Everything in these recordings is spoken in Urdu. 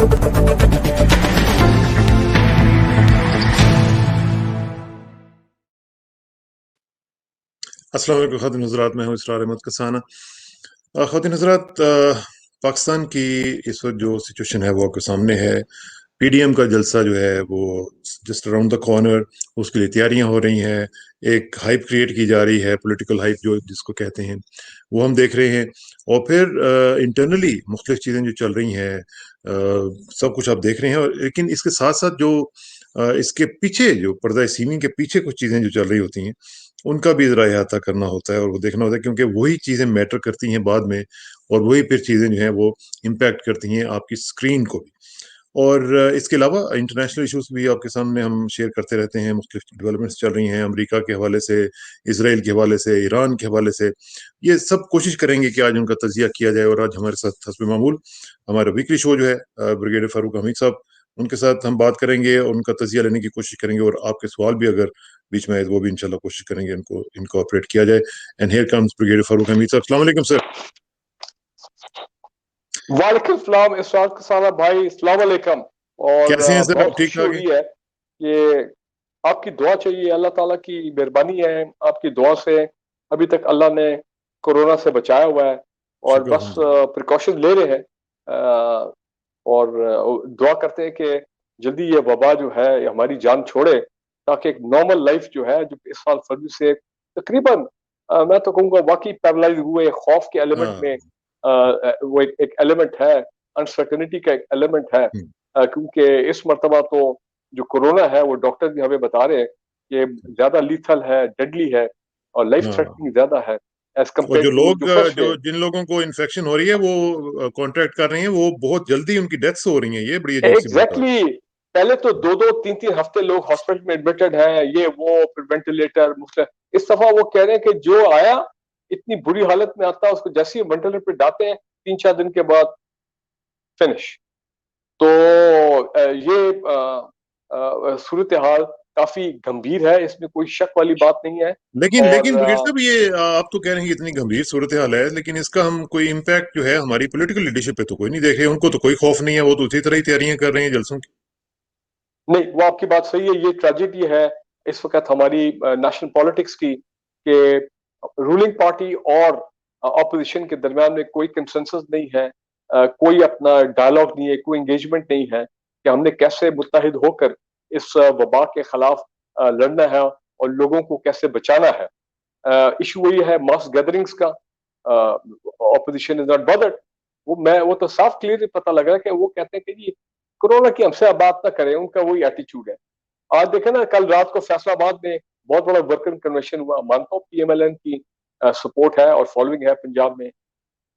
السلام علیکم خواتین حضرات، میں ہوں اسرار احمد کسانہ۔ خواتین حضرات، پاکستان کی اس وقت جو سچویشن ہے وہ آپ کے سامنے ہے۔ پی ڈی ایم کا جلسہ جو ہے وہ جسٹ اراؤنڈ دا کارنر، اس کے لیے تیاریاں ہو رہی ہیں، ایک ہائپ کریٹ کی جا رہی ہے، پولیٹیکل ہائپ جو جس کو کہتے ہیں، وہ ہم دیکھ رہے ہیں۔ اور پھر انٹرنلی مختلف چیزیں جو چل رہی ہیں، سب کچھ آپ دیکھ رہے ہیں۔ لیکن اس کے ساتھ ساتھ جو اس کے پیچھے، جو پردہ سیمیں کے پیچھے کچھ چیزیں جو چل رہی ہوتی ہیں، ان کا بھی ذرا احاطہ کرنا ہوتا ہے اور وہ دیکھنا ہوتا ہے، کیونکہ وہی چیزیں میٹر کرتی ہیں بعد میں، اور وہی پھر چیزیں جو ہیں وہ امپیکٹ کرتی ہیں آپ کی اسکرین کو بھی۔ اور اس کے علاوہ انٹرنیشنل ایشوز بھی آپ کے سامنے ہم شیئر کرتے رہتے ہیں۔ مختلف ڈیولپمنٹس چل رہی ہیں امریکہ کے حوالے سے، اسرائیل کے حوالے سے، ایران کے حوالے سے۔ یہ سب کوشش کریں گے کہ آج ان کا تجزیہ کیا جائے، اور آج ہمارے ساتھ حسب معمول ہمارا ویکلی شو جو ہے بریگیڈیئر فاروق حمید صاحب، ان کے ساتھ ہم بات کریں گے، ان کا تجزیہ لینے کی کوشش کریں گے، اور آپ کے سوال بھی اگر بیچ میں آئے وہ بھی انشاءاللہ کوشش کریں گے ان کو آپریٹ کیا جائے۔ اینڈ ہیئر کمز بریگیڈیئر فاروق حمید صاحب۔ السلام علیکم سر۔ وعلیکم السلام اسرار کسانہ بھائی، السلام علیکم۔ اور کیسے ہیں سر؟ بہت ٹھیک خوشی ہو ٹھاک ہیں؟ رہی ہے کہ آپ کی دعا چاہیے، اللہ تعالیٰ کی مہربانی ہے، آپ کی دعا سے ابھی تک اللہ نے کورونا سے بچایا ہوا ہے، اور شکر بس الحمدللہ۔ پریکاشن لے رہے ہیں، اور دعا کرتے ہیں کہ جلدی یہ وبا جو ہے یہ ہماری جان چھوڑے، تاکہ ایک نارمل لائف جو ہے، جو اس سال فروری سے تقریباً میں تو کہوں گا واقعی پیرالائز ہوئے، خوف کے ایلیمنٹ ہاں، میں وہ ایک ایلیمنٹ ہے، انسرٹنٹی کا ایک ایلیمنٹ ہے، کیونکہ اس مرتبہ تو جو کورونا ہے وہ ڈاکٹر بھی ہمیں بتا رہے ہیں کہ زیادہ لیتھل ہے، ڈیڈلی ہے، اور لائف ہاں۔ تھریٹنگ زیادہ ہے ایز اور کمپیئر جو ٹو لوگ جو فرسٹ ویو۔ جن لوگوں کو انفیکشن ہو رہی ہے، وہ کانٹریکٹ کر رہے ہیں، وہ بہت جلدی ان کی ڈیتھس ہو رہی ہیں۔ یہ بڑی عجیب سی بات ہے۔ ایگزیکٹلی، پہلے تو دو دو تین تین ہفتے لوگ ہاسپٹل میں ایڈمٹڈ ہیں، یہ وہ، پھر وینٹیلیٹر مختلف۔ اس دفعہ وہ کہہ رہے ہیں کہ جو آیا اتنی بری حالت میں آتا ہے، اس کو جیسے ہی وینٹیلیٹر پہ ڈالتے ہیں 3-4 دن کے بعد فنش۔ تو یہ صورتحال کافی گمبھیر ہے، اس میں کوئی شک والی بات نہیں ہے۔ لیکن اور بریگیڈیئر صاحب، یہ آپ تو کہہ رہے ہیں کہ اتنی گمبھیر صورتحال ہے، لیکن اس کا ہم کوئی امپیکٹ جو ہے ہماری پولیٹیکل لیڈرشپ پہ تو کوئی نہیں دیکھ رہے۔ ان کو تو کوئی خوف نہیں ہے، وہ تو اسی طرح ہی تیاریاں کر رہے ہیں جلسوں کی۔ نہیں، وہ آپ کی بات صحیح ہے، یہ ٹریجڈی ہے اس وقت ہماری نیشنل پالیٹکس کی، کہ رولنگ پارٹی اور اپوزیشن کے درمیان میں کوئی کنسنسس نہیں ہے، کوئی اپنا ڈائلاگ نہیں ہے، کوئی انگیجمنٹ نہیں ہے کہ ہم نے کیسے متحد ہو کر اس وبا کے خلاف لڑنا ہے اور لوگوں کو کیسے بچانا ہے۔ ایشو وہی ہے ماس گیدرنگز کا، اپوزیشن از ناٹ بادرڈ۔ وہ تو صاف کلیئر پتہ لگ رہا ہے کہ وہ کہتے ہیں کہ جی کورونا کی ہم سے بات نہ کریں، ان کا وہی ایٹیچیوڈ ہے۔ آج دیکھیں نا، کل رات کو فیصلہ آباد میں بہت بڑا ورکر کنونشن ہوا، مانتا ہوں پی ایم ایل این کی سپورٹ ہے اور فالوئنگ ہے پنجاب میں۔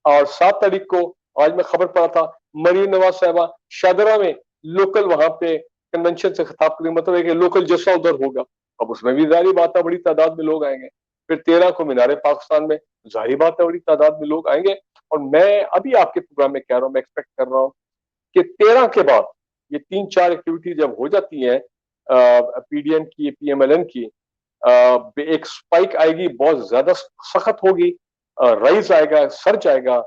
اور 7 تاریخ کو آج میں خبر پڑا تھا، مریم نواز صاحبہ شادرہ میں لوکل وہاں پہ کنونشن سے خطاب کریں، مطلب ہے کہ لوکل جیسا ادھر ہوگا، اب اس میں بھی ظاہری بات ہے بڑی تعداد میں لوگ آئیں گے۔ پھر 13 کو مینار پاکستان میں ظاہری بات ہے بڑی تعداد میں لوگ آئیں گے۔ اور میں ابھی آپ کے پروگرام میں کہہ رہا ہوں، میں ایکسپیکٹ کر رہا ہوں کہ 13 کے بعد یہ 3-4 ایکٹیویٹی جب ہو جاتی ہیں پی ڈی ایم کی، پی ایم ایل این کی، ایک سپائک آئے گی، بہت زیادہ سخت ہوگی، رائز آئے گا، سرچ آئے گا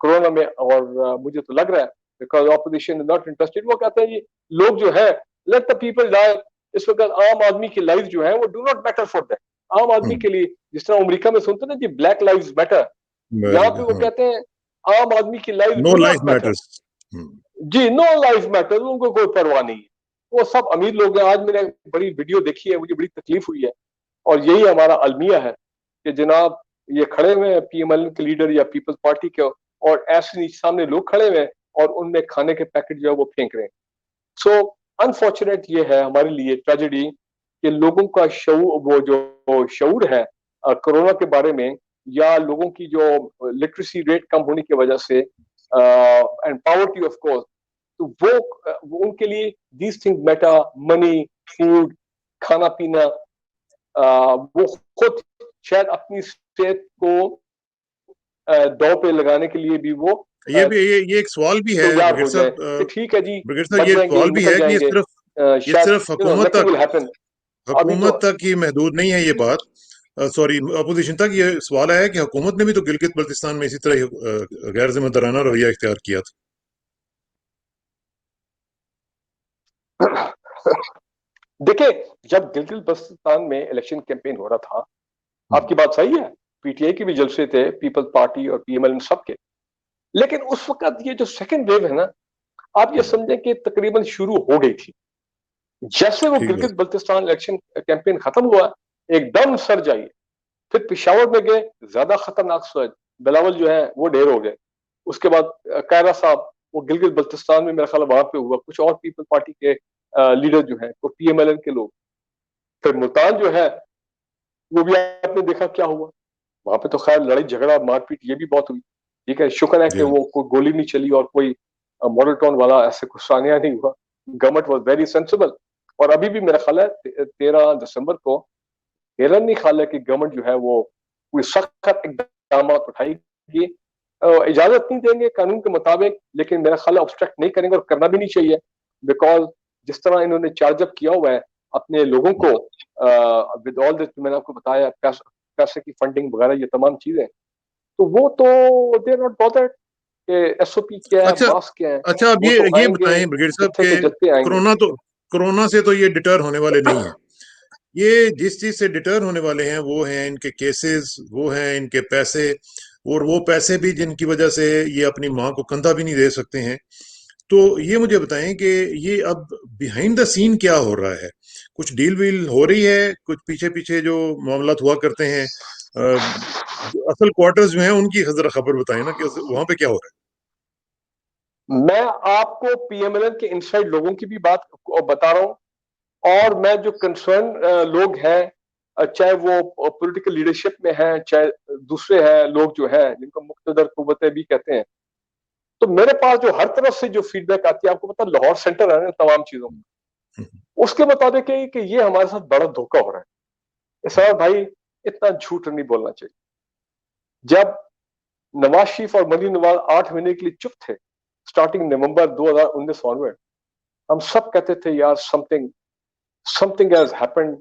کورونا میں۔ اور مجھے تو لگ رہا ہے because opposition is not interested, وہ کہتے ہیں یہ لوگ جو ہے لیٹ دا پیپل ڈائی۔ اس وقت عام آدمی کی لائف جو ہے وہ do not matter for them. عام آدمی کے لیے جس طرح امریکہ میں سنتے ہیں نا جی بلیک لائفز میٹر، یہاں پہ وہ کہتے ہیں عام آدمی کی life no do life not matter. Matters. جی، نو لائف میٹر، ان کو کوئی پرواہ نہیں ہے، وہ سب امیر لوگ ہیں۔ آج میں نے بڑی ویڈیو دیکھی ہے، مجھے بڑی تکلیف ہوئی ہے، اور یہی ہمارا المیہ ہے کہ جناب یہ کھڑے ہوئے ہیں پی ایم ایل کے لیڈر یا پیپلز پارٹی کے، اور ایسے نیچے سامنے لوگ کھڑے ہوئے ہیں اور ان میں کھانے کے پیکٹ جو ہے وہ پھینک رہے ہیں۔ سو انفارچونیٹ یہ ہے ہمارے لیے ٹریجڈی کہ لوگوں کا وہ جو شعور ہے کورونا کے بارے میں، یا لوگوں کی جو لٹریسی ریٹ کم ہونے کی وجہ سے، اینڈ پاورٹی آف کورس، تو وہ ان کے لیے these thing matter, money, food, کھانا پینا، وہ خود شاید اپنی صحت کو دو پہ لگانے کے لیے بھی وہ یہ ایک سوال بھی ہے تیار بریگیڈیئر ہو جائے صاحب، کہ ٹھیک ہے جی بریگیڈیئر صاحب بچ یہ جائیں گے، سوال بھی نکل ہے کہ جائیں گے، یہ شاید صرف حکومت نتھنگ ول تک ہیپن۔ ابھی تو ہی محدود نہیں ہے یہ بات، سوری اپوزیشن تک یہ سوال آیا کہ حکومت نے بھی تو گلگت بلتستان میں اسی طرح غیر ذمہ دارانہ رویہ اختیار کیا تھا۔ دیکھیں جب گلگت بلتستان میں الیکشن کیمپین ہو رہا تھا، آپ کی بات صحیح ہے، پی ٹی آئی کے بھی جلسے تھے، پیپل پارٹی اور پی ایم ایل این سب کے، لیکن اس وقت یہ جو سیکنڈ ویو ہے نا، آپ یہ سمجھیں کہ تقریباً شروع ہو گئی تھی. جیسے وہ ٹھیک بات. گلگت بلتستان الیکشن کیمپین ختم ہوا، ایک دم سرج آئی. پھر پشاور میں گئے، زیادہ خطرناک سرج، بلاول جو ہے وہ ڈھیر ہو گئے. اس کے بعد کائرہ صاحب وہ گلگت بلتستان میں میرا خیال وہاں پہ ہوا، کچھ اور پیپل پارٹی کے لیڈر جو ہیں وہ پی ایم ایل این کے لوگ. پھر ملتان جو ہے وہ بھی آپ نے دیکھا کیا ہوا، وہاں پہ تو خیر لڑائی جھگڑا مار پیٹ یہ بھی بہت ہوئی. ٹھیک ہے، شکر ہے جی کہ ہاں. وہ کوئی گولی نہیں چلی اور کوئی ماڈل ٹاؤن والا ایسے کچھ سانیہ نہیں ہوا. Government was very sensible. اور ابھی بھی میرا خیال ہے 13 دسمبر کو میرا نہیں خیال ہے کہ گورنمنٹ جو ہے وہ کوئی سخت اقدامات اٹھائے گی. اجازت نہیں دیں گے قانون کے مطابق، لیکن میرا خیال ہے obstruct نہیں کریں گے اور کرنا بھی نہیں چاہیے، بیکاز جس طرح انہوں نے چارج اپ کیا ہوا ہے اپنے لوگوں کو ود آل دس، میں نے آپ کو بتایا پیسے کی فنڈنگ وغیرہ یہ تمام چیزیں، تو وہ تو دے آر ناٹ بادرڈ کہ ایس او پی کیا ہے، اچھا باس کیا ہے. اچھا، اب وہ تو یہ آئیں گے بتائیں بریگیڈ صاحب جتھے کہ کے جتھے آئیں گے. کورونا سے تو یہ ڈٹر ہونے والے نہیں ہیں. یہ جس چیز سے ڈٹر ہونے والے ہیں وہ ہیں ان کے کیسز، وہ ہیں ان کے پیسے، اور وہ پیسے بھی جن کی وجہ سے یہ اپنی ماں کو کندھا بھی نہیں دے سکتے ہیں. تو یہ مجھے بتائیں کہ یہ اب بیہائنڈ دا سین کیا ہو رہا ہے؟ کچھ ڈیل ویل ہو رہی ہے؟ کچھ پیچھے پیچھے جو معاملات ہوا کرتے ہیں، جو اصل کوارٹرز جو ہیں ان کی ذرا خبر بتائیں نا کہ وہاں پہ کیا ہو رہا میں آپ کو پی ایم ایل این کے انسائڈ لوگوں کی بھی بات بتا رہا ہوں، اور میں جو کنسرن لوگ ہیں، چاہے وہ پولیٹیکل لیڈرشپ میں ہیں، چاہے دوسرے ہیں لوگ جو ہیں جن کو مقتدر قوتیں بھی کہتے ہیں، تو میرے پاس جو ہر طرف سے جو فیڈ بیک آتی ہے، آپ کو پتا لاہور سینٹر ہے نا تمام چیزوں ہے؟ اس کے مطابق ہے کہ یہ ہمارے ساتھ بڑا دھوکہ ہو رہا ہے. اسرار بھائی اتنا جھوٹ نہیں بولنا چاہیے. جب نواز شریف اور مریم نواز 8 مہینے کے لیے چپ تھے سٹارٹنگ نومبر 2019 آنورڈ، ہم سب کہتے تھے یار something has happened،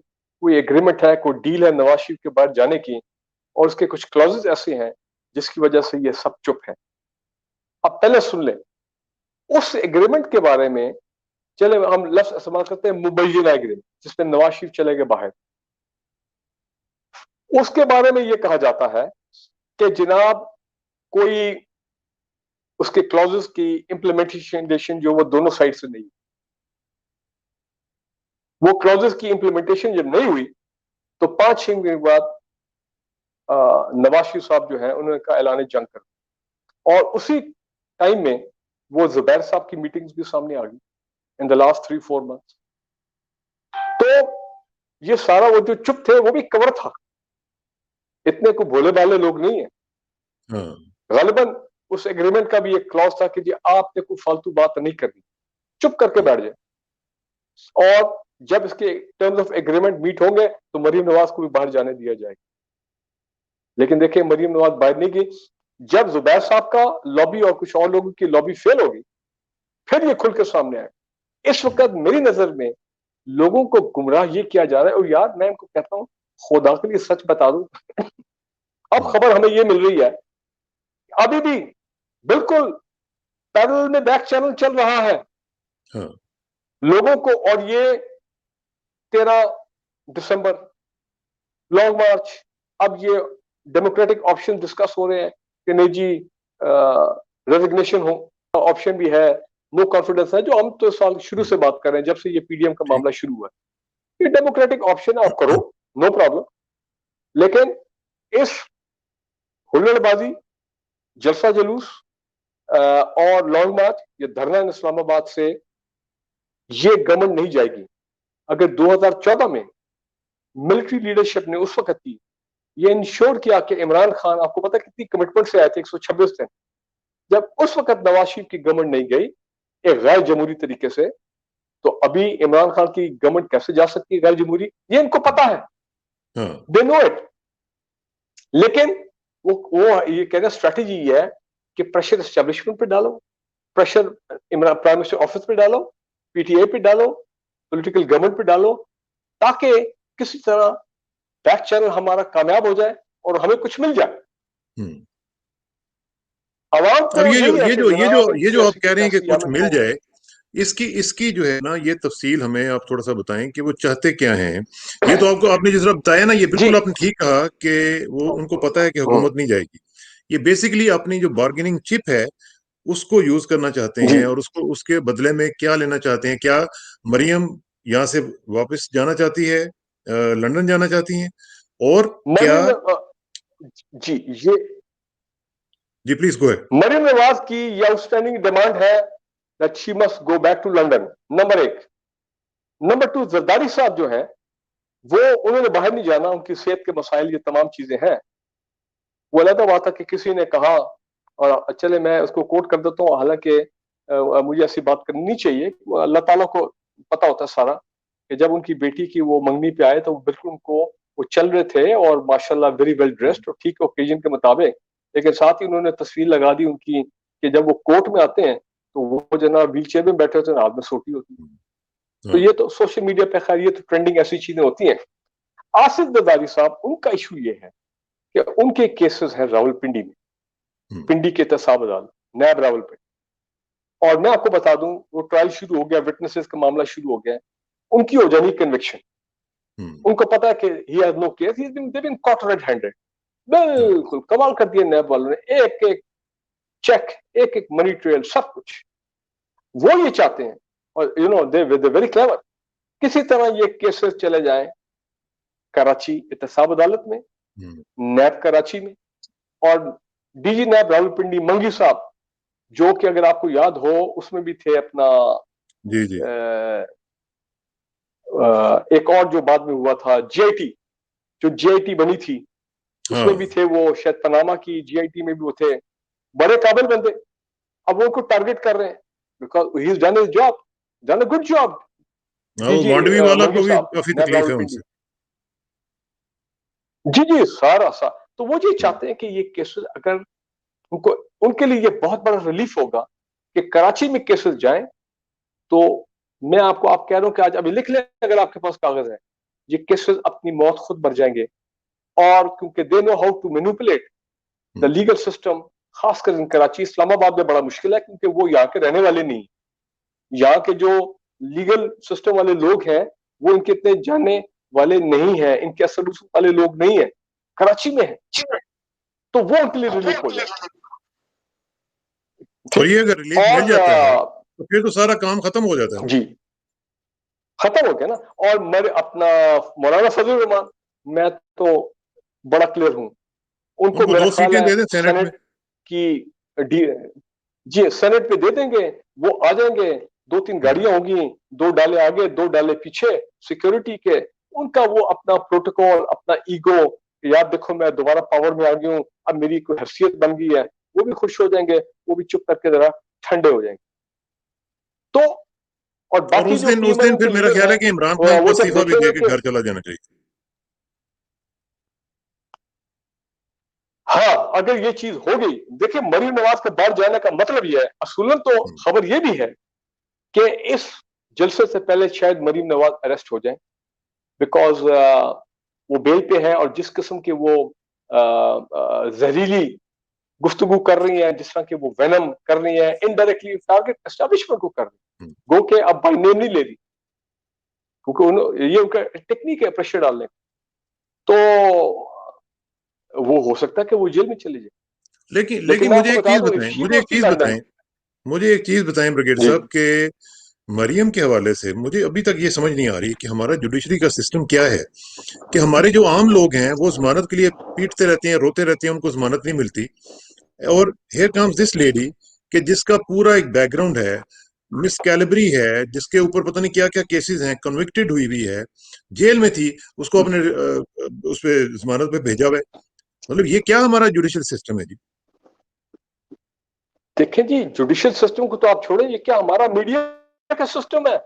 کوئی ایگریمنٹ ہے، کوئی ڈیل ہے نواز شریف کے باہر جانے کی، اور اس کے کچھ کلوزز ایسے ہیں جس کی وجہ سے یہ سب چپ ہیں. اب پہلے سن لیں اس ایگریمنٹ کے بارے میں. چلے ہم لفظ استعمال کرتے ہیں مبینہ ایگریمنٹ، جس میں نواز شریف چلے گئے باہر. اس کے بارے میں یہ کہا جاتا ہے کہ جناب کوئی اس کے کلوزز کی امپلیمنٹیشن جو وہ دونوں سائڈ سے نہیں، وہ کلوزز کی امپلیمنٹیشن جب نہیں ہوئی تو 5-6 دن کے بعد نواز شریف صاحب جو ہیں انہوں نے کہا اعلان جنگ کر. اور اسی ٹائم میں وہ زبیر صاحب کی میٹنگز بھی سامنے آ گئی ان دا لاسٹ 3-4 months. تو یہ سارا وہ جو چپ تھے وہ بھی کور تھا، اتنے کو بھولے بھالے لوگ نہیں ہیں. ہاں. غالباً اس ایگریمنٹ کا بھی ایک کلاس تھا کہ جی آپ نے کوئی فالتو بات نہیں کرنی، چپ کر کے بیٹھ جائے. اور جب اس کے ٹرمز آف ایگریمنٹ میٹ ہوں گے تو مریم نواز کو بھی باہر جانے دیا جائے گا. لیکن دیکھیں مریم نواز باہر نہیں گئی. جب زبیر صاحب کا لابی اور کچھ اور لوگوں کی لابی فیل ہوگی پھر یہ کھل کے سامنے آئے. اس وقت میری نظر میں لوگوں کو گمراہ یہ کیا جا رہا ہے. اور یار میں ان کو کہتا ہوں خدا کے لیے سچ بتا دوں، اب خبر ہمیں یہ مل رہی ہے ابھی بھی بالکل پیرل میں بیک چینل چل رہا ہے ہاں. لوگوں کو. اور یہ 13 دسمبر لانگ مارچ، اب یہ ڈیموکریٹک آپشن ڈسکس ہو رہے ہیں کہ نہیں جی ریزگنیشن ہو، آپشن بھی ہے، نو کانفیڈنس ہے، جو ہم تو سال شروع سے بات کر رہے ہیں جب سے یہ پی ڈی ایم کا ٹھیک. معاملہ شروع ہوا ہے. یہ ڈیموکریٹک آپشن آپ کرو، نو پرابلم. لیکن اس ہلڑ بازی، جلسہ جلوس اور لانگ مارچ، یہ دھرنا اسلام آباد سے یہ گورنمنٹ نہیں جائے گی. اگر 2014 میں ملٹری لیڈرشپ نے اس وقت کی یہ انشور کیا کہ عمران خان، آپ کو پتا کتنی کمٹمنٹ سے آئے تھے 126 دن، جب اس وقت نواز شریف کی گورنمنٹ نہیں گئی ایک غیر جمہوری طریقے سے، تو ابھی عمران خان کی گورنمنٹ کیسے جا سکتی ہے غیر جمہوری؟ یہ ان کو پتا ہے، دے نو اٹ. لیکن وہ یہ کہنا اسٹریٹجی یہ ہے کہ پریشر اسٹیبلشمنٹ پہ ڈالو، پریشر پرائم منسٹر آفس پہ ڈالو، پی ٹی آئی پہ ڈالو، پولیٹیکل گورنمنٹ پہ ڈالو، تاکہ کسی طرح بیک چینل ہمارا کامیاب ہو جائے اور ہمیں کچھ مل جائے. عوام کو اب یہی ہے کہ جناب یہ جو آپ سیاسی کہہ رہے ہیں کہ سیاسی کچھ ہمیں مل تو جائے، اس کی جو ہے نا یہ تفصیل ہمیں آپ تھوڑا سا بتائیں کہ وہ چاہتے کیا ہیں. یہ تو آپ نے جس طرح بتایا نا یہ جی بالکل آپ نے ٹھیک کہا کہ وہ ان کو پتا ہے کہ حکومت نہیں جائے گی. یہ بیسیکلی اپنی جو بارگیننگ چپ ہے اس کو یوز کرنا چاہتے جی ہیں اور اس کے بدلے میں کیا لینا چاہتے ہیں. کیا مریم یہاں سے واپس جانا چاہتی ہے, لندن جانا چاہتی ہیں, اور کیا؟ مریم جی یہ جی پلیز گو ہے. مریم نواز کی یہ آؤٹ اسٹینڈنگ ڈیمانڈ ہے that she must go back to London. Number 1. Number 2, Zardari صاحب جو ہیں وہ انہوں نے باہر نہیں جانا, ان کی صحت کے مسائل یہ تمام چیزیں ہیں. وہ علیحدہ بات ہے کہ کسی نے کہا, اور چلے میں اس کو کوٹ کر دیتا ہوں, حالانکہ مجھے ایسی بات کرنی نہیں چاہیے, اللہ تعالیٰ کو پتا ہوتا ہے سارا, کہ جب ان کی بیٹی کی وہ منگنی پہ آئے تو وہ بالکل ان کو وہ چل رہے تھے اور ماشاءاللہ ویری ویل ڈریسڈ اور ٹھیک اوکیزن کے مطابق, لیکن ساتھ ہی انہوں نے تصویر لگا دی ان کی کہ جب وہ کورٹ میں آتے ہیں تو وہ جناب ویل چیئر میں بیٹھے ہوتے ہیں, ہاتھ میں سوٹی ہوتی ہے. تو یہ تو سوشل میڈیا پہ خیر یہ تو ٹرینڈنگ ایسی چیزیں ہوتی ہیں. آصف زرداری صاحب ان کا ایشو یہ ہے کہ ان کے کیسز ہیں راول پنڈی میں, پنڈی کے احتساب عدالت نیب راول پنڈی, اور میں آپ کو بتا دوں وہ ٹرائل شروع ہو گیا, وٹنسز کا معاملہ شروع ہو گیا, ان کی ہو جانی کنوکشن. ان کو پتا ہے کہ he has no case, they've been caught red-handed. بالکل کمال کر دیا نیب والوں نے, ایک ایک چیک, ایک ایک منی ٹریل, سب کچھ وہ یہ چاہتے ہیں. اور you know they very clever, کسی طرح یہ کیسز چلے جائیں کراچی احتساب عدالت میں, نیب کراچی میں, اور D G NAB Rawalpindi Mangi sahib جو کہ اگر آپ کو یاد ہو اس میں بھی تھے اپنا جی جی ایک اور جو بعد میں ہوا تھا جی آئی ٹی, جو جی آئی ٹی بنی تھی اس میں بھی تھے وہ, شاید پناما کی جی آئی ٹی میں بھی وہ تھے, بڑے قابل بندے. اب وہ ان کو ٹارگٹ کر رہے ہیں because he is done his job, done a good job. وہ مانڈوی والا منگی کو بھی صاحب کافی نیب تکلیف راول ہے ان پنڈی, سے. جی جی سارا تو وہ یہ چاہتے ہیں کہ یہ کیسز اگر ان کے لیے یہ بہت بڑا ریلیف ہوگا کہ کراچی میں کیسز جائیں. تو میں آپ کہہ رہا ہوں کہ آج ابھی لکھ لیں اگر آپ کے پاس کاغذ ہے, یہ کیسز اپنی موت خود مر جائیں گے. اور کیونکہ they know how to manipulate the legal system, خاص کر ان کراچی اسلام آباد میں بڑا مشکل ہے کیونکہ وہ یہاں کے رہنے والے نہیں, یہاں کے جو لیگل سسٹم والے لوگ ہیں وہ ان کے اتنے جاننے والے نہیں ہیں, ان کے اثر رسوخ والے لوگ نہیں ہیں, کراچی میں ہیں, تو وہ ان کے لیے ریلیف ہو جائے. اور یہ اگر ریلیف مل اور جاتا ہے تو پھر تو سارا کام ختم ہو جاتا ہے. جی ختم ہو گیا نا. اور میں اپنا مولانا فضل الرحمان, میں تو بڑا کلیئر ہوں, ان کو ان کو میرا 2 خیال سیٹیں ہے دے دیں سینٹ میں. سینٹ کی جی سینٹ پہ دے دیں گے, وہ آ جائیں گے, 2-3 گاڑیاں ہوں گی, 2 ڈالے آگے 2 ڈالے پیچھے سیکورٹی کے, ان کا وہ اپنا پروٹوکول, اپنا ایگو, یاد دیکھو میں دوبارہ پاور میں آ گئی ہوں, اب میری کوئی حیثیت بن گئی ہے, وہ بھی خوش ہو جائیں گے, وہ بھی چپ کر کے ذرا ٹھنڈے ہو جائیں گے. تو اور باقی جو پی اس ایم ایل دن این پھر کے میرا لیڈر خیال ہیں ہے کہ عمران خان کو وہ جب استعفیٰ بھی دیکھیں دے گے کے کہ گھر چلا جانا چاہیے. ہاں اگر یہ چیز ہو گئی, دیکھیں مریم نواز کے باہر جانے کا مطلب یہ ہے, اصولاً تو خبر یہ بھی ہے کہ اس جلسے سے پہلے شاید مریم نواز اریسٹ ہو جائیں, بیکاز وہ بیل پہ ہے, اور جس قسم کے وہ زہریلی گفتگو کر رہی ہیں, جس طرح کہ وہ وینم کر رہی ہیں, انڈائریکٹلی ٹارگٹ اسٹیبلشمنٹ کو کر رہی ہیں, گو کہ اب بائی نیم نہیں لے رہی, کیونکہ یہ ان کا ٹیکنیک ہے پریشر ڈالنے, تو وہ ہو سکتا ہے کہ وہ جیل میں چلے جائے. لیکن میں آپ مجھے کو ایک بتا چیز دوں بتائیں, she goes to London. مجھے ایک چیز بتائیں بریگیڈ جی صاحب کہ مریم کے حوالے سے مجھے ابھی تک یہ سمجھ نہیں آ رہی کہ ہمارا جوڈیشری کا سسٹم کیا ہے, کہ ہمارے جو عام لوگ ہیں وہ ضمانت کے لیے پیٹتے رہتے ہیں, روتے رہتے ہیں, ان کو ضمانت نہیں ملتی, اور ہیئر کمز دس لیڈی کہ جس کا پورا ایک بیک گراؤنڈ ہے, مس کیلیبری ہے, جس کے اوپر پتہ نہیں کیا کیا کیسز ہیں, کنوکٹڈ ہوئی بھی ہے, جیل میں تھی, اس کو اپنے اس پہ ضمانت پہ بھیجا ہوا ہے. مطلب یہ کیا ہمارا جوڈیشل سسٹم ہے جی؟ دیکھیں جی, جوڈیشل سسٹم کو تو آپ چھوڑیں, یہ کیا ہمارا میڈیا کا سسٹم ہے؟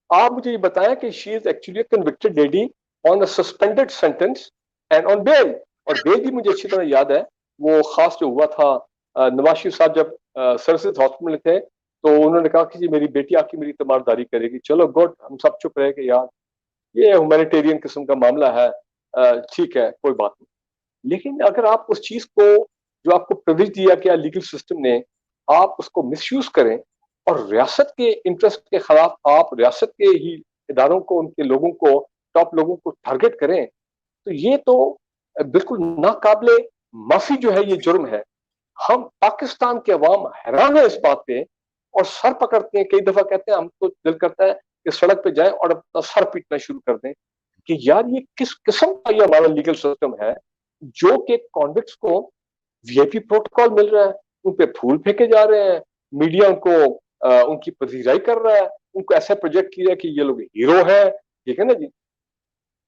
آپ مجھے یہ بتائیں کہ she is actually convicted lady on a suspended sentence and on bail, اور بیل بھی مجھے اچھی طرح یاد ہے, وہ خاص جو ہوا تھا نواز شریف صاحب جب سرسز ہاسپٹل میں تھے تو انہوں نے کہا کہ جی میری بیٹی آ کے میری تیمارداری کرے گی, چلو گڈ, ہم سب چپ رہے کہ یار یہ ہیومینیٹیرین قسم کا معاملہ ہے, ٹھیک ہے کوئی بات نہیں. لیکن اگر آپ اس چیز کو جو آپ کو پرویج دیا گیا لیگل سسٹم نے, آپ اس کو مس یوز کریں اور ریاست کے انٹرسٹ کے خلاف آپ ریاست کے ہی اداروں کو, ان کے لوگوں کو, ٹاپ لوگوں کو ٹارگٹ کریں, تو یہ تو بالکل ناقابل معافی جو ہے, یہ جرم ہے. ہم پاکستان کے عوام حیران ہے اس بات پہ اور سر پکڑتے ہیں. کئی دفعہ کہتے ہیں ہم تو دل کرتا ہے کہ سڑک پہ جائیں اور اپنا سر پیٹنا شروع کر دیں کہ یار یہ کس قسم کا یہ ہمارا لیگل سسٹم ہے جو کہ کانوکٹس کو وی آئی پی پروٹوکال مل رہا ہے, ان پہ پھول پھینکے جا رہے ہیں, میڈیا ان کو ان کی پذیرائی کر رہا ہے, ان کو ایسا پروجیکٹ کیا کہ یہ لوگ ہیرو ہے. ٹھیک ہے نا جی.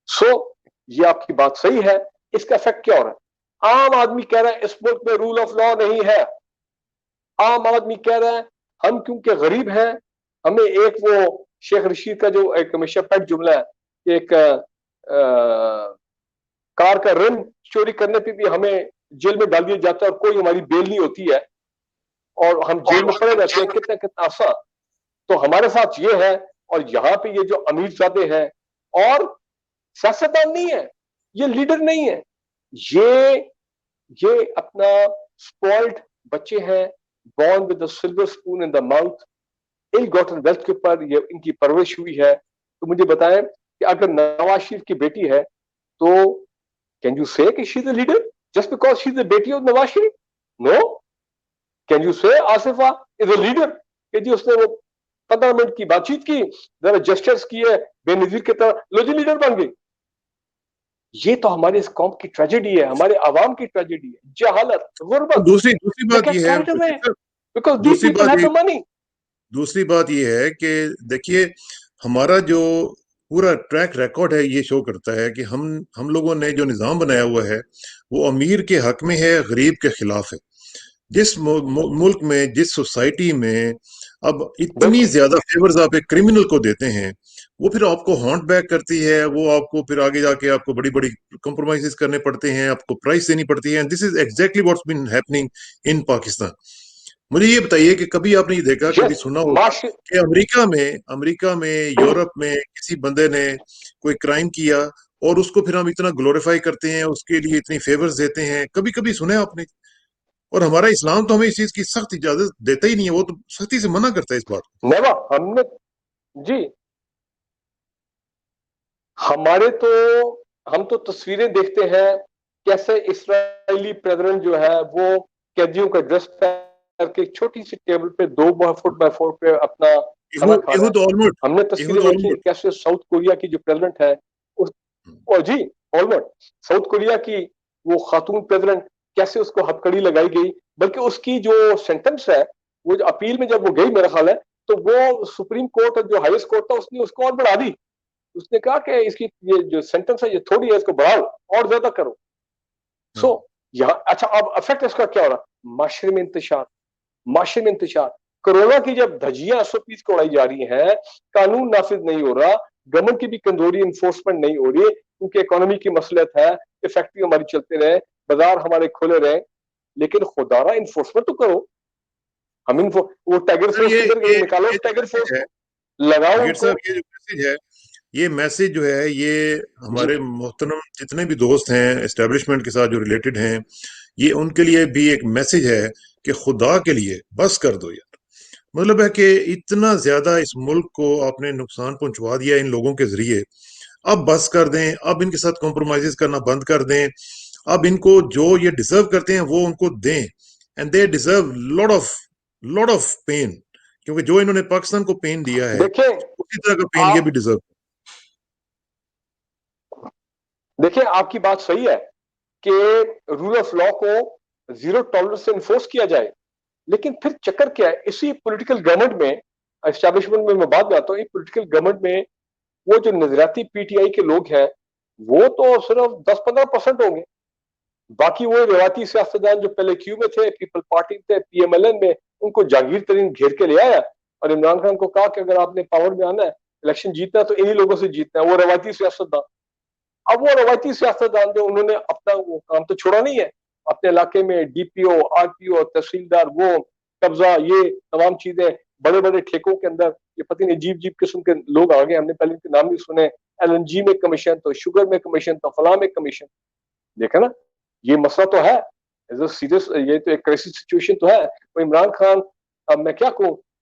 سو یہ آپ کی بات صحیح ہے. اس کا افیکٹ کیا ہو رہا ہے؟ عام آدمی کہہ رہا ہے اس ملک میں رول آف لا نہیں ہے. عام آدمی کہہ رہا ہے ہم کیونکہ غریب ہیں, ہمیں ایک وہ شیخ رشید کا جو ایک ہمیشہ پیٹ جملہ ہے کہ ایک کار کا رم چوری کرنے پہ بھی ہمیں جیل میں ڈال دیا جاتا ہے اور کوئی ہماری بیل نہیں ہوتی ہے اور ہم جیل میں پڑے رہتے ہیں کتنا کتنا عرصہ. تو ہمارے ساتھ یہ ہے. اور یہاں پہ یہ جو امیر زادے ہیں اور سیاستدان نہیں ہے, یہ لیڈر نہیں ہے, یہ اپنا اسپوائلڈ بچے ہیں, born with silver spoon in the mouth, ill gotten wealth کے اوپر یہ ان کی پرورش ہوئی ہے. تو مجھے بتائیں کہ اگر نواز شریف کی بیٹی ہے تو کین یو سے کہ she is a leader just because she is a بیٹی of Nawaz Sharif? No. Can you say Aseefa is a leader کہ جی اس نے وہ 15 منٹ کی بات چیت کی, ذرا جسٹرز کیے بے نظیر کی طرح, لو جی لیڈر بن گئی. یہ تو ہمارے اس قوم کی ٹریجڈی ہے, ہمارے عوام کی ٹریجڈی ہے. جہالت, غربت, دوسری they بات get یہ ہے carried away because these دوسری people بات have یہ the money. دوسری بات یہ ہے کہ دیکھیے ہمارا جو پورا ٹریک ریکارڈ ہے یہ شو کرتا ہے کہ ہم لوگوں نے جو نظام بنایا ہوا ہے وہ امیر کے حق میں ہے, غریب کے خلاف ہے. جس ملک میں, جس سوسائٹی میں اب اتنی زیادہ فیورز آپ ایک کرمنل کو دیتے ہیں, وہ پھر آپ کو ہانٹ بیک کرتی ہے, وہ آپ کو پھر آگے جا کے آپ کو بڑی بڑی کمپرومائزز کرنے پڑتے ہیں, آپ کو پرائس دینی پڑتی ہے. This is exactly what's been happening in Pakistan. مجھے یہ بتائیے کہ کبھی آپ نے یہ دیکھا, کبھی Yes, سنا ہوگا کہ امریکہ میں, یورپ میں کسی بندے نے کوئی کرائم کیا اور اس کو پھر ہم اتنا گلوریفائی کرتے ہیں, اس کے لیے اتنی فیورز دیتے ہیں. کبھی کبھی سنا آپ نے؟ اور ہمارا اسلام تو ہمیں اس چیز کی سخت اجازت دیتا ہی نہیں ہے, وہ تو سختی سے منع کرتا ہے اس بات کو. نیوا ہم نے جی ہم تو تصویریں دیکھتے ہیں کیسے اسرائیلی پریزیڈنٹ جو ہے وہ قیدیوں کا ڈریس کر کے چھوٹی سی ٹیبل پہ 2 فٹ بائی 4 پہ اپنا کھانا کھا رہا ہے. ہم نے تصویریں دیکھی کیسے ساؤتھ کوریا کی جو پریزیڈنٹ ہے جی آلموٹ ساؤتھ کوریا کی وہ خاتون پریزیڈنٹ کیسے اس کو ہتھکڑی لگائی گئی, بلکہ اس کی جو سینٹنس ہے وہ جو اپیل میں جب وہ گئی میرا خیال ہے تو وہ سپریم کورٹ جو ہائیسٹ کورٹ تھا اس نے اس کو اور بڑھا دی. اس نے کہا کہ اس کی یہ جو سینٹنس ہے یہ تھوڑی ہے, اس کو بڑھاؤ اور زیادہ کرو. سو یہاں اچھا اب افیکٹ اس کا کیا ہو رہا؟ معاشرے میں انتشار. کرونا کی جب دھجیاں SOPs کو اڑائی جا رہی ہیں, قانون نافذ نہیں ہو رہا, گورنمنٹ کی بھی کمزوری, انفورسمنٹ نہیں ہو رہی کیونکہ اکانومی کی مسئلت ہے کہ فیکٹری ہماری چلتے رہے, بازار ہمارے کھلے رہے, لیکن خدا را انفورسمنٹ تو کرو. ہم وہ ٹائیگر فورس کدھر گئی؟ نکالو ٹائیگر فورس کو, لگاؤ ان کو. یہ جو میسج ہے, یہ میسج جو ہے یہ ہمارے محترم جتنے بھی دوست ہیں اسٹیبلشمنٹ کے ساتھ جو ریلیٹڈ ہیں, یہ ان کے لیے بھی ایک میسج ہے کہ خدا کے لیے بس کر دو یار. مطلب ہے کہ اتنا زیادہ اس ملک کو آپ نے نقصان پہنچوا دیا ان لوگوں کے ذریعے, اب بس کر دیں, اب ان کے ساتھ کمپرومائزز کرنا بند کر دیں, اب ان کو جو یہ ڈیزرو کرتے ہیں وہ ان کو دیں. And they deserve lot of pain, کیونکہ جو انہوں نے پاکستان کو پین دیا ہے اسی طرح کا پین یہ بھی ڈیزرو. دیکھیں آپ کی بات صحیح ہے کہ رول آف لا کو زیرو ٹالرنس سے انفورس کیا جائے, لیکن پھر چکر کیا ہے اسی پولیٹیکل گورنمنٹ میں, اسٹیبلشمنٹ میں بات آتا ہوں, یہ پولیٹیکل گورنمنٹ میں وہ جو نظریاتی PTI کے لوگ ہیں وہ تو صرف 10-15% ہوں گے. باقی وہ روایتی سیاستدان جو پہلے کیو میں تھے, پیپل پارٹی تھے, PMLN میں, ان کو جاگیر ترین گھیر کے لے آیا اور عمران خان کو کہا کہ اگر آپ نے پاور میں آنا ہے, الیکشن جیتنا ہے تو انہی لوگوں سے جیتنا ہے, وہ روایتی سیاستدان. اب وہ روایتی سیاستدان جو انہوں نے اپنا وہ کام تو چھوڑا نہیں ہے, اپنے علاقے میں DPO, RPO, تحصیلدار, وہ قبضہ, یہ تمام چیزیں بڑے بڑے ٹھیکوں کے اندر, یہ پتہ نہیں عجیب قسم کے لوگ آ گئے, ہم نے پہلے ان کے نام نہیں سنے. LNG میں کمیشن, تو شوگر میں کمیشن, تو فلاں میں کمیشن. دیکھا نا, یہ مسئلہ تو ہے سیریس, یہ تو ایک کرائسس سچویشن تو ہے. وہ عمران خان, اب میں کیا کہوں,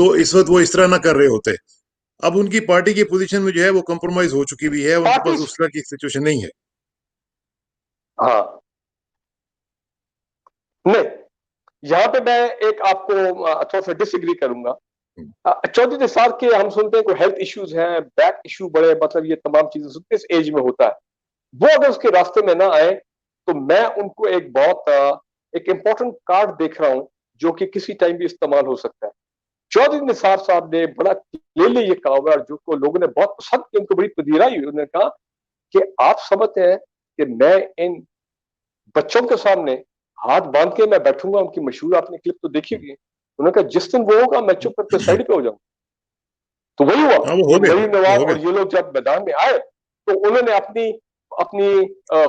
تو اس وقت وہ اس طرح نہ کر رہے ہوتے. اب ان کی پارٹی کی پوزیشن میں جو ہے وہ کمپرومائز ہو چکی بھی ہے, ان کے پاس اس طرح کی سچویشن نہیں ہے. ہاں نہیں, یہاں پہ میں ایک آپ کو تھوڑا سا ڈس ایگری کروں گا. چودھری نثار کے ہم سنتے ہیں کوئی ہیلتھ ایشوز ہیں, بیک ایشو بڑے, مطلب یہ تمام چیزیں سنتے اس ایج میں ہوتا ہے. وہ اگر اس کے راستے میں نہ آئے تو میں ان کو ایک بہت ایک امپورٹنٹ کارڈ دیکھ رہا ہوں جو کہ کسی ٹائم بھی استعمال ہو سکتا ہے. چودھری نثار صاحب نے بڑا کلیئرلی یہ کہا ہوا, جو کو لوگوں نے بہت پسند کی, ان کو بڑی پذیرائی ہوئی. انہوں نے کہا کہ آپ سمجھتے ہیں کہ میں ان بچوں کے سامنے ہاتھ باندھ کے میں بیٹھوں گا, ان کی مشہور آپ نے کلپ تو دیکھی ہوئی. انہوں نے کہا جس دن وہ ہوگا میں چپ کر کے سائڈ پہ ہو جاؤں. تو وہی ہوا ہاں, وہ ہو کہ گئے, مریم نواز اور یہ لوگ جب میدان میں آئے تو انہوں نے اپنی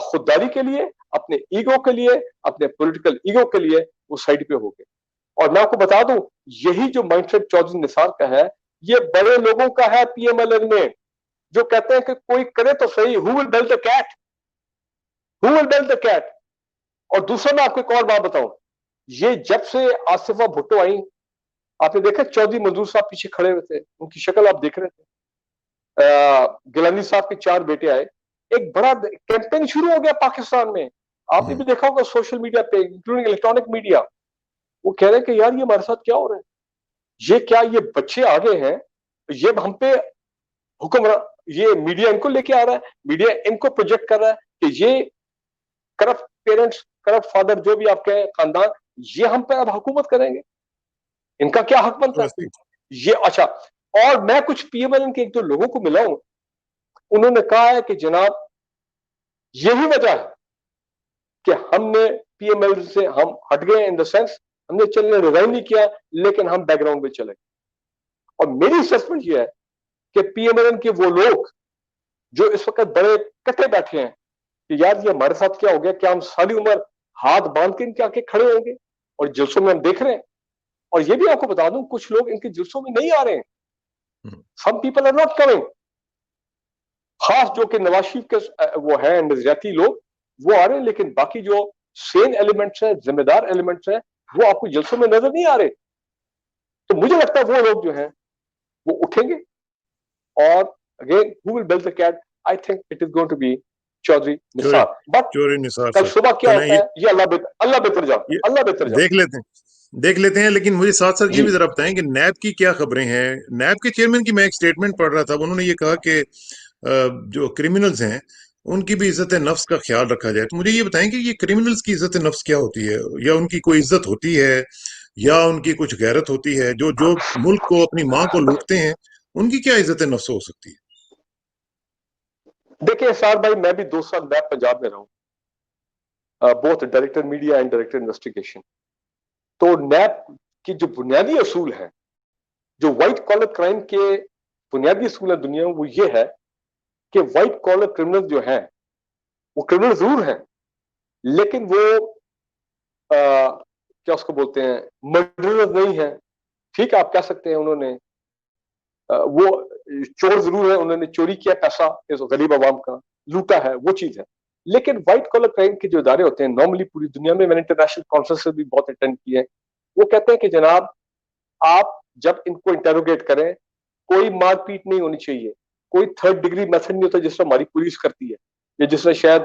خودداری کے لیے, اپنے ایگو کے لیے, اپنے پولیٹیکل ایگو کے لیے وہ سائڈ پہ ہو گئے. اور میں آپ کو بتا دوں, یہی جو مائنڈ سیٹ چودھری نثار کا ہے, یہ بڑے لوگوں کا ہے پی ایم ایل این میں, جو کہتے ہیں کہ کوئی کرے تو صحیح, who will bell the cat, who will bell the cat. اور دوسرا میں آپ کو ایک اور بات بتاؤں, یہ جب سے آصفہ بھٹو آئیں, آپ نے دیکھا چودھری منظور صاحب پیچھے کھڑے ہوئے تھے, ان کی شکل آپ دیکھ رہے تھے. گیلانی صاحب کے 4 بیٹے آئے, ایک بڑا کیمپین شروع ہو گیا پاکستان میں. آپ نے بھی دیکھا ہوگا سوشل میڈیا پہ, انکلوڈنگ الیکٹرانک میڈیا. وہ کہہ رہے ہیں کہ یار یہ ہمارے ساتھ کیا ہو رہا ہے, یہ کیا یہ بچے آگے ہیں, یہ ہم پہ حکمران, یہ میڈیا ان کو لے کے آ رہا ہے, میڈیا ان کو پروجیکٹ کر رہا ہے کہ یہ کرپٹ پیرنٹس, کرپٹ فادر, جو بھی آپ کے خاندان, یہ ہم پہ اب حکومت کریں گے. ان کا کیا حق بنتا ہے یہ. اچھا, اور میں کچھ پی ایم ایل این کے ایک دو لوگوں کو ملا ہوں, انہوں نے کہا ہے کہ جناب یہی وجہ ہے کہ ہم نے پی ایم ایل سے ہم ہٹ گئے, ان دا سینس ہم نے چلنے ریزائن نہیں کیا, لیکن ہم بیک گراؤنڈ میں چلے. اور میری اسسمنٹ یہ ہے کہ پی ایم ایل این کے وہ لوگ جو اس وقت بڑے کٹے بیٹھے ہیں کہ یار یہ ہمارے ساتھ کیا ہو گیا, کیا ہم ساری عمر ہاتھ باندھ کے ان کے آگے کھڑے ہوں گے. اور جلسوں میں ہم دیکھ رہے ہیں, اور یہ بھی آپ کو بتا دوں کچھ لوگ ان کے جلسوں میں نہیں آ رہے ہیں. Some people are not coming, خاص جو کہ نواز شریف کے وہ ہیں نظریاتی لوگ, وہ آ رہے ہیں, لیکن باقی جو سین ایلیمنٹس ہیں, ذمہ دار ایلیمنٹس ہیں, وہ آپ کو جلسوں میں نظر نہیں آ رہے. تو مجھے لگتا ہے وہ لوگ جو ہیں وہ اٹھیں گے, اور again who will bell the cat, I think it is going to be Chaudhry Nisar. But کل صبح کیا ہوتا ہے یہ اللہ بہتر جانتا ہے, اللہ بہتر جانتا ہے. دیکھ لیتے ہیں. لیکن مجھے ساتھ ساتھ یہ بھی ذرا بتائیں کہ نیب کی کیا خبریں ہیں. نیب کے چیئرمین کی میں ایک سٹیٹمنٹ پڑھ رہا تھا, انہوں نے یہ کہا کہ جو کرمنلز ہیں ان کی بھی عزت نفس کا خیال رکھا جائے. تو مجھے یہ بتائیں کہ یہ کرمنلز کی عزت نفس کیا ہوتی ہے, یا ان کی کوئی عزت ہوتی ہے, یا ان کی کچھ غیرت ہوتی ہے؟ جو ملک کو, اپنی ماں کو لوٹتے ہیں, ان کی کیا عزت نفس ہو سکتی ہے؟ دیکھیں سار بھائی, میں بھی 2 سال نیب پنجاب میں رہا ہوں, both director media and director investigation. تو نیب کی جو بنیادی اصول ہیں, جو وائٹ کالر کرائم کے بنیادی اصول ہیں دنیا میں, وہ یہ ہے کہ وائٹ کالر کرمنل جو ہیں وہ کرمنل ضرور ہیں, لیکن وہ کیا اس کو بولتے ہیں, مرڈرر نہیں ہیں. ٹھیک ہے, آپ کہہ سکتے ہیں انہوں نے وہ چور ضرور ہے, انہوں نے چوری کیا پیسہ غریب عوام کا, لوٹا ہے, وہ چیز ہے. لیکن وائٹ کالر کرائم کے جو ادارے ہوتے ہیں نارملی پوری دنیا میں نے انٹرنیشنل کانفرنس بھی بہت اٹینڈ کیے ہیں, وہ کہتے ہیں کہ جناب آپ جب ان کو انٹروگیٹ کریں, کوئی مار پیٹ نہیں ہونی چاہیے, کوئی 3rd ڈگری میتھڈ نہیں ہوتا جس طرح ہماری پولیس کرتی ہے, یا جس طرح شاید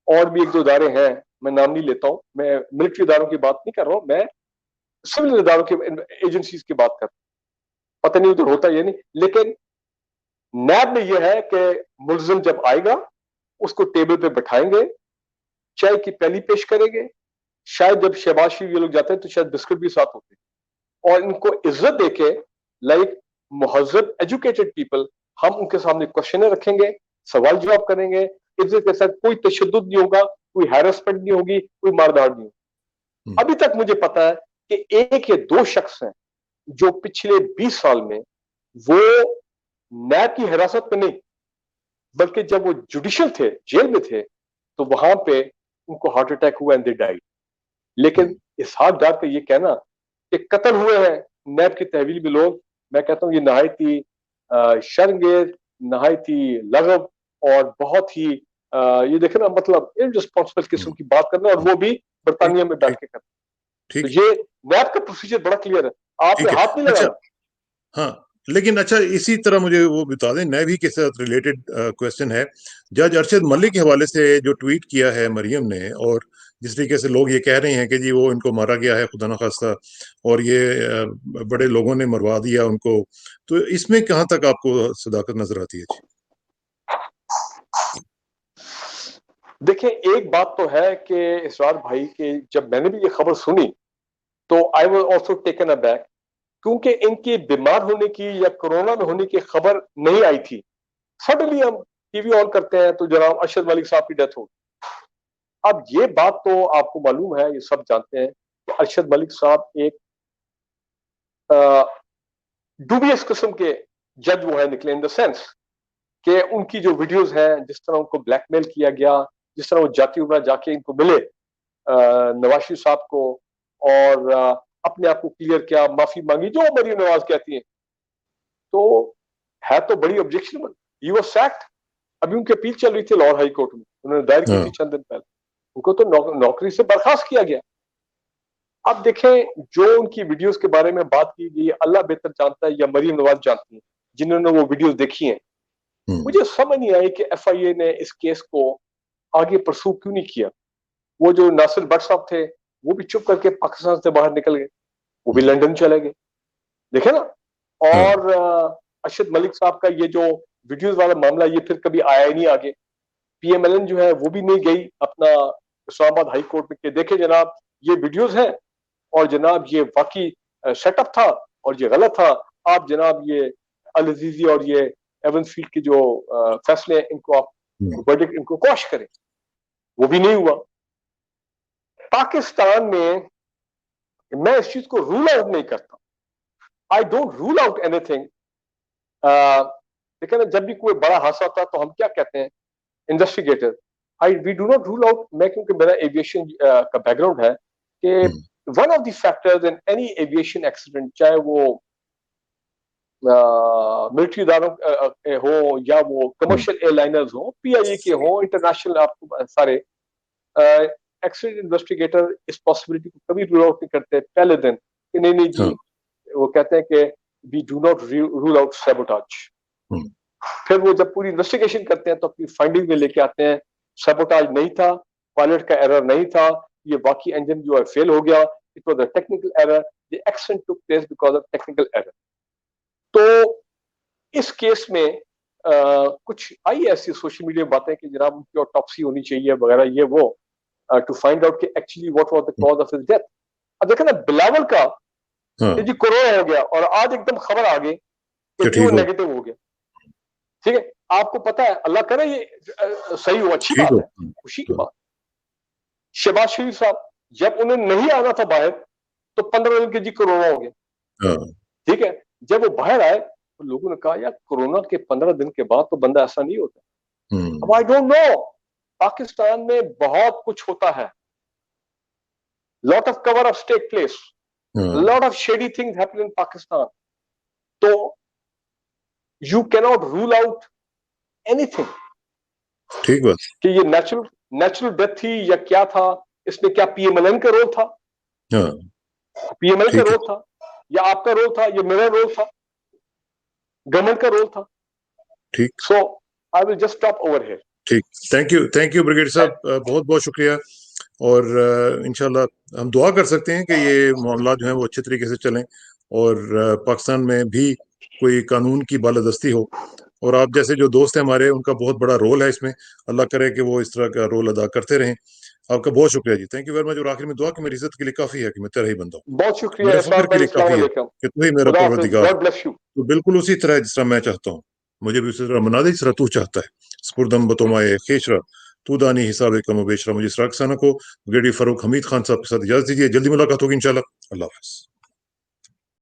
اور بھی 1-2 ادارے ہیں, میں نام نہیں لیتا ہوں, میں ملٹری اداروں کی بات نہیں کر رہا ہوں, میں سول اداروں کی ایجنسیز کی بات کر رہا ہوں, پتہ نہیں ادھر ہوتا یہ نہیں. لیکن نیب میں یہ ہے کہ ملزم جب آئے گا اس کو ٹیبل پہ بٹھائیں گے, چائے کی پیالی پیش کریں گے, شاید جب شہباز شریف یہ لوگ جاتے ہیں تو شاید بسکٹ بھی ساتھ ہوتے ہیں, اور ان کو عزت دے کے لائک مہذب ایجوکیٹڈ پیپل ہم ان کے سامنے کوشچن رکھیں گے, سوال جواب کریں گے, عزت کے ساتھ, کوئی تشدد نہیں ہوگا, کوئی ہیرسمنٹ نہیں ہوگی, کوئی مارداڑ نہیں ہوگی. ابھی تک مجھے پتا ہے کہ 1 یا 2 شخص ہیں جو پچھلے 20 سال میں وہ نیب کی حراست میں نہیں, بلکہ جب وہ جوڈیشل تھے, جیل میں تھے, تو وہاں پہ ان کو ہارٹ اٹیک ہوا اینڈ دے ڈائیڈ. لیکن اسحاق ڈار کا یہ کہنا کہ قتل ہوئے ہیں نیب کی تحویل میں لوگ, میں کہتا ہوں یہ نہایت ہی شرمگیر, نہایت ہی لغو, اور بہت ہی یہ دیکھیں نا, مطلب ارسپانسبل قسم کی بات کرنا, اور وہ بھی برطانیہ میں بیٹھ کے کرنا. تو یہ نیب کا پروسیجر بڑا کلیئر ہے, آپ نے ہاتھ نہیں لگانا. ہاں لیکن اچھا اسی طرح مجھے وہ بتا دیں نیوی کے ساتھ ریلیٹڈ کوشچن ہے. جج ارشد ملک کے حوالے سے جو ٹویٹ کیا ہے مریم نے، اور جس طریقے سے لوگ یہ کہہ رہے ہیں کہ جی وہ ان کو مارا گیا ہے خدا نخواستہ، اور یہ بڑے لوگوں نے مروا دیا ان کو، تو اس میں کہاں تک آپ کو صداقت نظر آتی ہے؟ جی دیکھیں ایک بات تو ہے کہ اسرار بھائی کہ جب میں نے بھی یہ خبر سنی تو آئی واز آلسو ٹیکن ابیک، کیونکہ ان کے بیمار ہونے کی یا کورونا میں ہونے کی خبر نہیں آئی تھی. سڈنلی ہم ٹی وی آن کرتے ہیں تو جناب ارشد ملک صاحب کی ڈیتھ ہو. اب یہ بات تو آپ کو معلوم ہے، یہ سب جانتے ہیں کہ ارشد ملک صاحب ایک ڈوبیس قسم کے جج وہ ہے نکلے، ان دا سینس کہ ان کی جو ویڈیوز ہیں، جس طرح ان کو بلیک میل کیا گیا، جس طرح وہ جاتی ہوئے جا کے ان کو ملے نواز شریف صاحب کو، اور اپنے آپ کو کلیئر کیا، معافی مانگی جو مریم نواز کہتی ہیں، تو ہے تو بڑی آبجیکشن. He was sacked. ابھی ان کی اپیل چل رہی تھی لاہور ہائی کورٹ میں، انہوں نے دائر کی تھی چند دن پہلے، ان کو تو نوکری سے برخاست کیا گیا. اب دیکھیں جو ان کی ویڈیوز کے بارے میں بات کی گئی، اللہ بہتر جانتا ہے یا مریم نواز جانتی ہیں جنہوں نے وہ ویڈیوز دیکھی ہیں. مجھے سمجھ نہیں آئی کہ ایف آئی اے نے اس کیس کو آگے پرسو کیوں نہیں کیا. وہ جو ناصر بٹ صاحب تھے وہ بھی چپ کر کے پاکستان سے باہر نکل گئے، وہ بھی لندن چلے گئے، دیکھیں نا. اور ارشد ملک صاحب کا یہ جو ویڈیوز والا معاملہ یہ پھر کبھی آیا ہی نہیں آگے. پی ایم ایل این جو ہے وہ بھی نہیں گئی اپنا اسلام آباد ہائی کورٹ میں کہ دیکھیں جناب یہ ویڈیوز ہیں اور جناب یہ واقعی سیٹ اپ تھا اور یہ غلط تھا، آپ جناب یہ العزیزی اور یہ ایونس فیلڈ کے جو فیصلے ان کو آپ ورڈکٹ ان کو کوش کریں. وہ بھی نہیں ہوا. پاکستان میں اس چیز کو رول آؤٹ نہیں کرتا. I don't rule out anything. دیکھیں نا جب بھی کوئی بڑا حادثہ ہوتا ہے تو ہم کیا کہتے ہیں investigator, we do not rule out. میں کیونکہ میرا ایویشن کا بیک گراؤنڈ ہے کہ one of the factors in any aviation accident, چاہے وہ ملٹری اداروں ہو یا وہ کمرشل ایئر لائنرز ہوں، پی آئی اے کے ہوں، انٹرنیشنل، آپ کو سارے ایکسیڈنٹ انویسٹیگیٹر اس پاسبلٹی کو کبھی رول آؤٹ نہیں کرتے پہلے دن کہ نہیں نہیں جی، وہ کہتے ہیں کہ we do not rule out sabotage. پھر وہ جب پوری انویسٹیگیشن کرتے ہیں تو اپنی فائنڈنگ میں لے کے آتے ہیں سیبوٹاج نہیں تھا، پائلٹ کا ایرر نہیں تھا، یہ باقی انجن جو ہے فیل ہو گیا، it was a technical error, the accident took place because of technical error. تو اس کیس میں کچھ آئی ایسی سوشل میڈیا باتیں کہ جناب ان کی آٹوپسی ہونی چاہیے وغیرہ یہ وہ ٹو فائنڈ آؤٹ کہ actually what was the cause of his death. اب دیکھیں نا بلاول کا کہ جی کورونا ہو گیا اور آج ایک دم خبر آ گئی کہ جی وہ نیگیٹو ہو گیا. ٹھیک ہے، آپ کو پتا ہے اللہ کرے یہ صحیح ہو، اچھی بات ہے، خوشی کی بات. شہباز شریف صاحب جب انہیں نہیں آنا تھا باہر تو 15 دن کے جی کورونا ہو گیا. ٹھیک ہے، جب وہ باہر آئے تو لوگوں نے کہا یار کورونا کے 15 دن کے بعد تو بندہ ایسا نہیں ہوتا. اب آئی ڈونٹ نو، پاکستان میں بہت کچھ ہوتا ہے، lot of cover ups take place, lot of shady things happen in Pakistan. تو you can't rule out anything. ٹھیک بات کہ یہ نیچرل ڈیتھ تھی یا کیا تھا، اس میں کیا پی ایم ایل این کا رول تھا، پی ایم ایل کا رول تھا، یا آپ کا رول تھا، یا میرا رول تھا، گورنمنٹ کا رول تھا. ٹھیک. So I will just stop over here. ٹھیک، تھینک یو بریگیڈیئر صاحب، بہت بہت شکریہ. اور انشاءاللہ ہم دعا کر سکتے ہیں کہ یہ معاملات جو ہیں وہ اچھے طریقے سے چلیں اور پاکستان میں بھی کوئی قانون کی بالادستی ہو. اور آپ جیسے جو دوست ہیں ہمارے، ان کا بہت بڑا رول ہے اس میں، اللہ کرے کہ وہ اس طرح کا رول ادا کرتے رہیں. آپ کا بہت شکریہ جی، تھینک یو ویری مچ. اور آخر میں دعا کہ میری عزت کے لیے کافی ہے کہ میں تیرا ہی بندہ ہوں، بہت شکریہ میرے اسرار فخر کے بھائی. لیے السلام کافی ہے علیکم. کہ تو ہی میرا خدا حافظ. پروردگار گاڈ ہے. Bless you. تو بالکل اسی طرح ہے جس طرح میں چاہتا ہوں، مجھے بھی اسی طرح منا دے جس طرح تو چاہتا ہے. سپردم بتومائے خیشرا تو دانی حساب کم و بیشرا. مجھے اسراق ثنا کو بریگیڈیئر فاروق حمید خان صاحب کے ساتھ اجازت دیجیے. جلدی ملاقات ہوگی انشاءاللہ. اللہ حافظ.